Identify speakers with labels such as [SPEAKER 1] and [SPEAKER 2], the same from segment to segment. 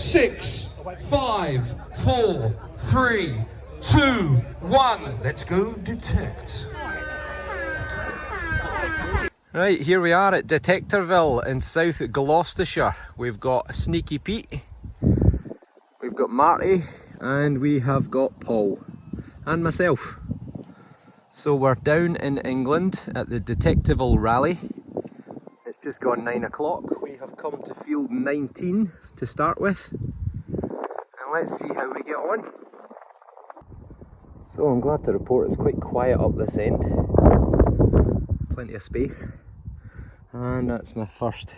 [SPEAKER 1] 6, 5, 4, 3, 2, 1. Let's go detect.
[SPEAKER 2] Right, here we are at Detectorville in South Gloucestershire. We've got Sneaky Pete, we've got Marty, and we have got Paul and myself. So we're down in England at the Detectival rally. It's just gone 9 o'clock. We have come to field 19 to start with, and let's see how we get on. So I'm glad to report it's quite quiet up this end. Plenty of space, and that's my first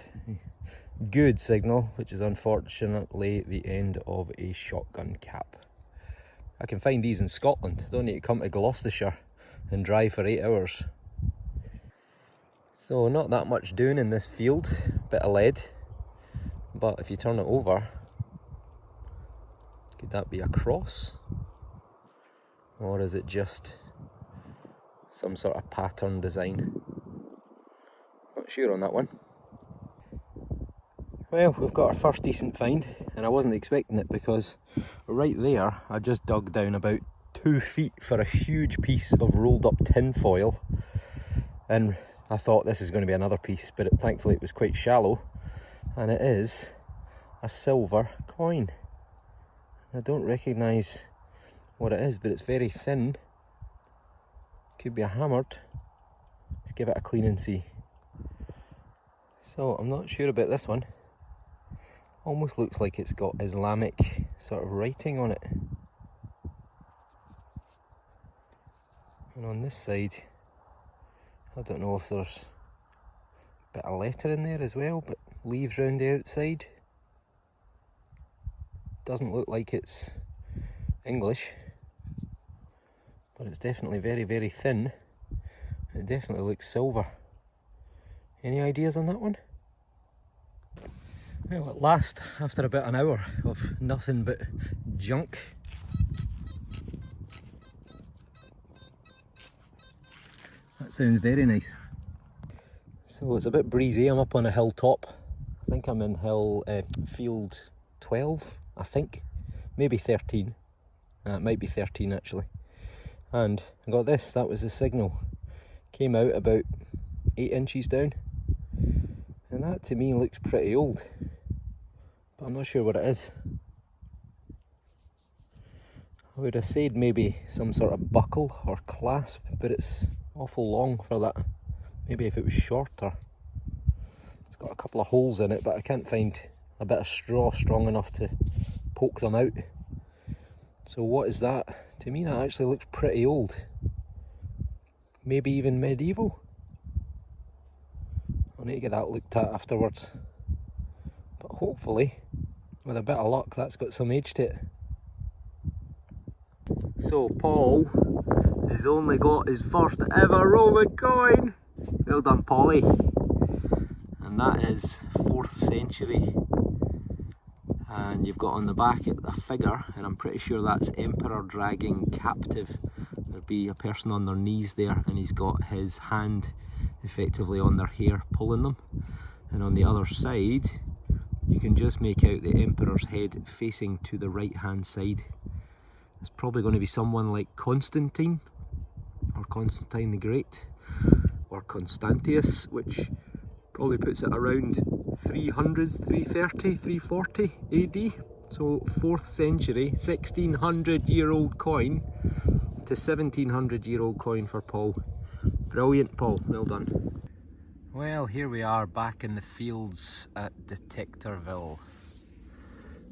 [SPEAKER 2] good signal, which is unfortunately the end of a shotgun cap. I can find these in Scotland, don't need to come to Gloucestershire and drive for 8 hours. So not that much doing in this field, bit of lead, but if you turn it over, could that be a cross? Or is it just some sort of pattern design? Not sure on that one. Well, we've got our first decent find, and I wasn't expecting it because right there I just dug down about 2 feet for a huge piece of rolled up tin foil, and I thought this is going to be another piece, but thankfully it was quite shallow, and it is a silver coin. I don't recognise what it is, but it's very thin. Could be a hammered. Let's give it a clean and see. So I'm not sure about this one. Almost looks like it's got Islamic sort of writing on it. And on this side, I don't know if there's a bit of letter in there as well, but leaves round the outside. Doesn't look like it's English, but it's definitely very, very thin. It definitely looks silver. Any ideas on that one? Well, at last, after about an hour of nothing but junk, that sounds very nice. So it's a bit breezy. I'm up on a hilltop. I think I'm in field 12, I think, maybe 13. It might be 13 actually. And I got this, that was the signal. Came out about 8 inches down. And that to me looks pretty old. But I'm not sure what it is. I would have said maybe some sort of buckle or clasp, but it's awful long for that. Maybe if it was shorter. It's got a couple of holes in it, but I can't find a bit of straw strong enough to poke them out. So what is that? To me that actually looks pretty old. Maybe even medieval. I'll need to get that looked at afterwards. But hopefully, with a bit of luck, that's got some age to it. So Paul has only got his first ever Roman coin. Well done, Paulie. And that is 4th century. And you've got on the back a figure, and I'm pretty sure that's emperor dragging captive. There'd be a person on their knees there, and he's got his hand effectively on their hair pulling them. And on the other side, you can just make out the emperor's head facing to the right hand side. It's probably going to be someone like Constantine, or Constantine the Great, or Constantius, which probably puts it around 300, 330, 340 AD. So 4th century, 1600 year old coin to 1700 year old coin for Paul. Brilliant, Paul, well done. Well, here we are back in the fields at Detectorville,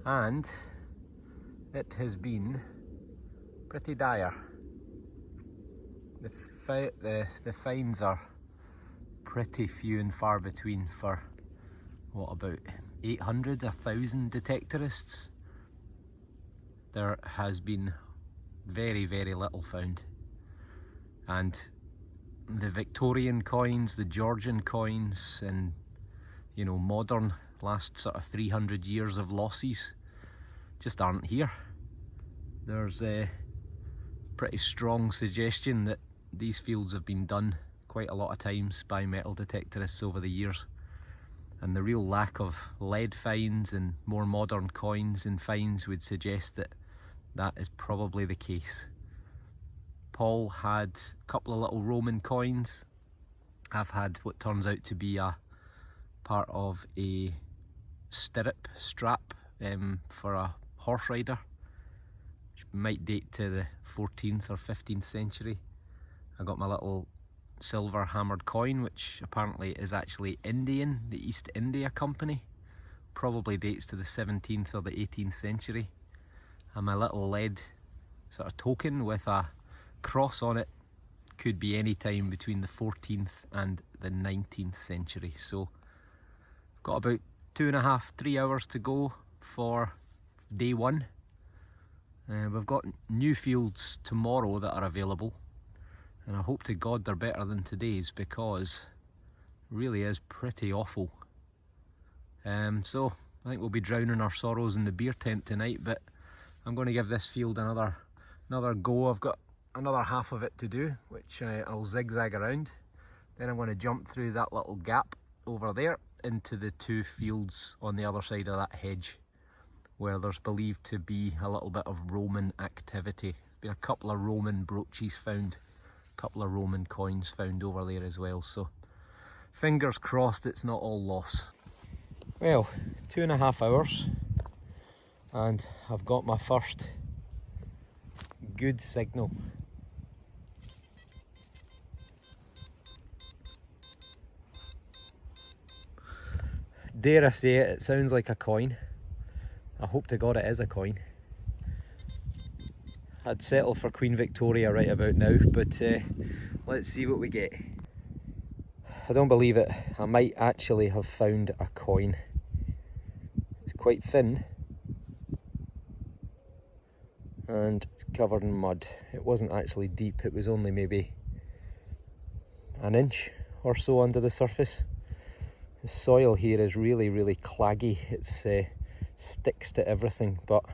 [SPEAKER 2] and it has been pretty dire. The finds are pretty few and far between for, what, about 800, 1,000 detectorists. There has been very, very little found. And the Victorian coins, the Georgian coins, and, you know, modern last sort of 300 years of losses just aren't here. There's a pretty strong suggestion that these fields have been done quite a lot of times by metal detectorists over the years, and the real lack of lead finds and more modern coins and finds would suggest that that is probably the case. Paul had a couple of little Roman coins. I've had what turns out to be a part of a stirrup strap for a horse rider, which might date to the 14th or 15th century. I got my little silver hammered coin, which apparently is actually Indian, the East India Company, probably dates to the 17th or the 18th century. And my little lead sort of token with a cross on it could be any time between the 14th and the 19th century. So I've got about 2.5–3 hours to go for day one. We've got new fields tomorrow that are available, and I hope to God they're better than today's, because it really is pretty awful. So I think we'll be drowning our sorrows in the beer tent tonight, but I'm going to give this field another go. I've got another half of it to do, which I'll zigzag around. Then I'm going to jump through that little gap over there into the two fields on the other side of that hedge, where there's believed to be a little bit of Roman activity. There's been a couple of Roman brooches found, a couple of Roman coins found over there as well, so fingers crossed it's not all loss. Well, 2.5 hours and I've got my first good signal. Dare I say it, it sounds like a coin. I hope to God it is a coin. I'd settle for Queen Victoria right about now, but let's see what we get. I don't believe it, I might actually have found a coin. It's quite thin and it's covered in mud. It wasn't actually deep, it was only maybe an inch or so under the surface. The soil here is really claggy. It's sticks to everything, but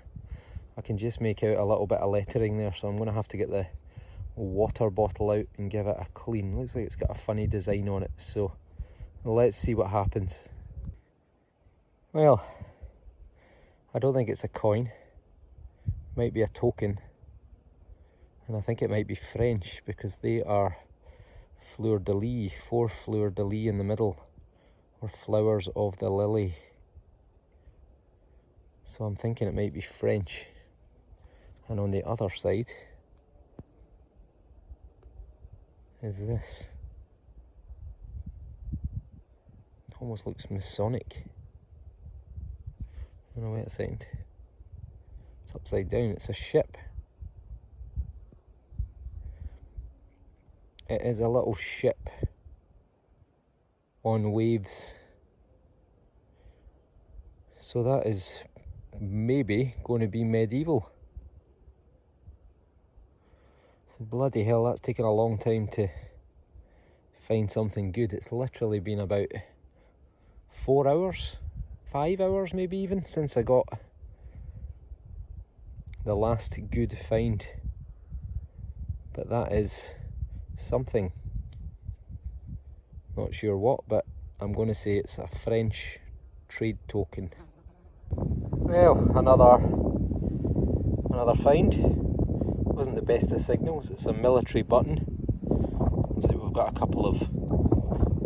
[SPEAKER 2] I can just make out a little bit of lettering there, so I'm going to have to get the water bottle out and give it a clean. Looks like it's got a funny design on it, so let's see what happens. Well, I don't think it's a coin. It might be a token, and I think it might be French, because they are fleur-de-lis, 4 fleur-de-lis in the middle, or flowers of the lily. So I'm thinking it might be French. And on the other side is this. It almost looks Masonic. Oh no, wait a second. It's upside down, it's a ship. It is a little ship on waves. So that is maybe going to be medieval. Bloody hell, that's taken a long time to find something good. It's literally been about 4 hours, 5 hours maybe even, since I got the last good find. But that is something. Not sure what, but I'm going to say it's a French trade token. Well, another find. Wasn't the best of signals. It's a military button. Looks like we've got a couple of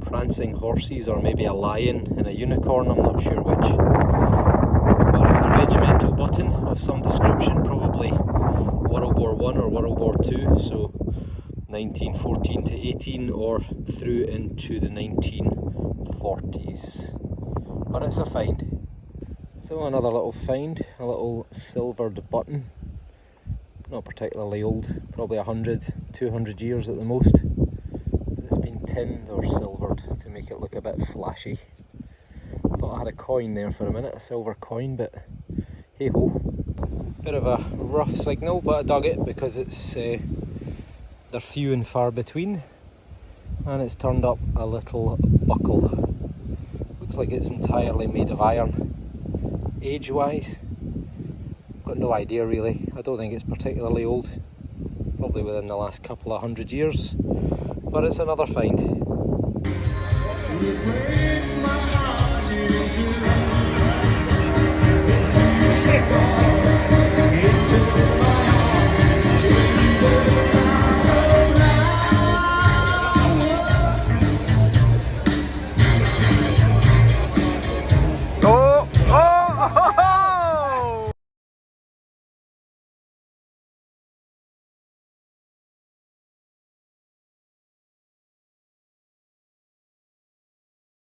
[SPEAKER 2] prancing horses, or maybe a lion and a unicorn, I'm not sure which. But it's a regimental button of some description, probably World War I or World War II, so 1914 to 18 or through into the 1940s. But it's a find. So another little find, a little silvered button. Not particularly old, probably 100, 200 years at the most. But it's been tinned or silvered to make it look a bit flashy. Thought I had a coin there for a minute, a silver coin, but hey ho. Bit of a rough signal, but I dug it because it's they're few and far between, and it's turned up a little buckle. Looks like it's entirely made of iron. Age-wise, got no idea really. I don't think it's particularly old, probably within the last couple of 100 years, but it's another find.
[SPEAKER 1] Check